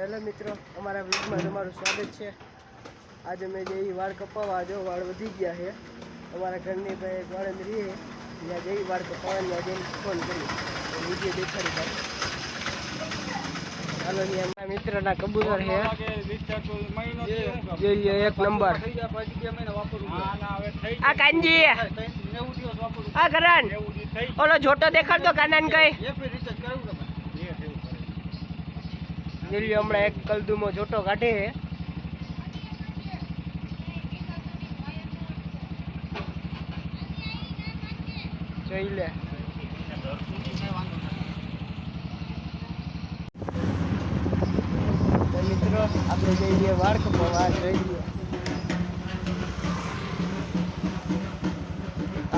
Hello મિત્રો, અમારા બ્લોગમાં તમારું સ્વાગત છે। આજે મેં જે વાળ કપાવવા જો વાળ વધી ગયા છે અમારા ઘરની પાસે એક વાળંદ રહે ત્યાં જઈ વાળ કપાવવાની આજે ફોન કરી વિડીયો દેખાડી પાડે। ચાલો અમારા મિત્રના કબૂતર છે જોઈ લો એક નંબર। આ કાનજી આ કરણ ઓલો જોટો દેખાડતો કાનાને કઈ જોઈ હમણાં એક કલદુમો જોટો કાઢે જોઈ લે। મિત્રો આપણે જઈએ વાળ કપાવવા જોઈ લે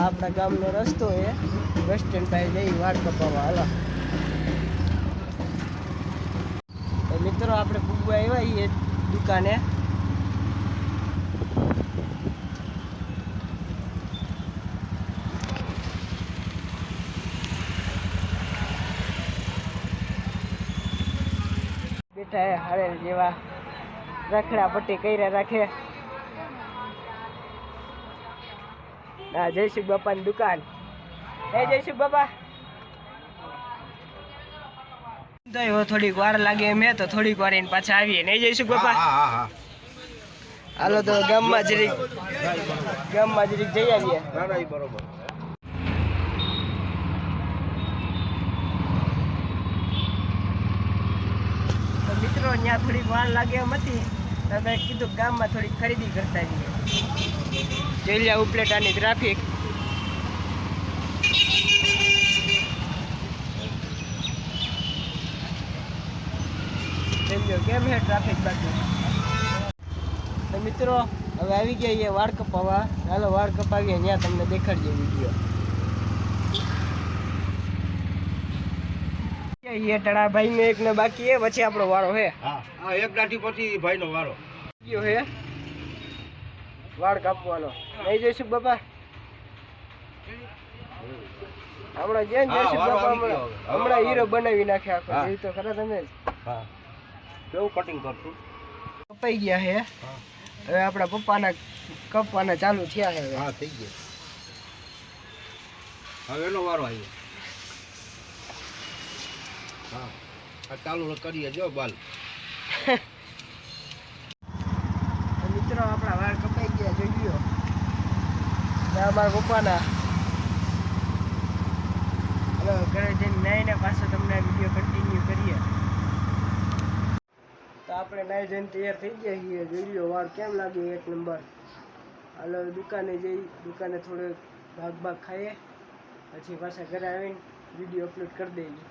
આપણા ગામનો રસ્તો છે બસ સ્ટેન્ડ પાસે જઈ વાળ કપાવવા હાલો। મિત્રો આપણે પૂગવા આવ્યા એ દુકાને બેઠા હે હરેલ જેવા રખડા પટ્ટી કર્યા રાખે। હા જયસુખ બાપાની દુકાન હે જયસુખ બાપા થોડીક વાર લાગે એમ હે તો થોડીક વાર એને પાછા આવીએ નહીં જઈશું બાપા। હાલો તો ગામમાં જરીક જઈ આવીએ। બરોબર તો મિત્રો ત્યાં થોડીક વાર લાગે એમ હતી તો મેં કીધું ગામમાં થોડીક ખરીદી કરતા જઈએ। જોઈ લે ઉપલેટાની ટ્રાફિક કેમ હે ટ્રાફિક બાકી। તો મિત્રો હવે આવી ગયા વાળ કપાવવા હાલો વાળ કપાવીએ ત્યાં તમને દેખાડીએ વિડીયો। ટડા ભાઈ ને એક ને બાકી હે પછી આપણો વારો હે। હા એક દાઢી પછી ભાઈનો વારો કયો હે વાળ કાપવાનો નહીં જઈશું બાપા હમણાં જેમ જઈશું બાપા હમણાં હીરો બનાવી નાખે આખો એ તો ખરા તમે જ। હા કેવું કટિંગ કરશું કપાઈ ગયા હે હવે આપણા પપ્પાના કપવાના ચાલુ થયા હે। હા થઈ ગયા હવે એનો વારો આવ્યો। હા આ ચાલુ કરીએ જો બાલ મિત્રો આપણા વાળ કપાઈ ગયા જોઈ લ્યો અમારા પપ્પાના હવે ઘરે જઈને નાઈને પાછો તમને વિડીયો કન્ટિન્યુ કરીએ। તો આપણે નાઈ જઈને તૈયાર થઈ ગયા છીએ જોઈ લ્યો વાળ કેમ લાગે એક નંબર। હાલો દુકાને જઈ દુકાને થોડો ભાગ ખાઈએ પછી પાછા ઘરે આવીને વિડીયો અપલોડ કરી દઈએ।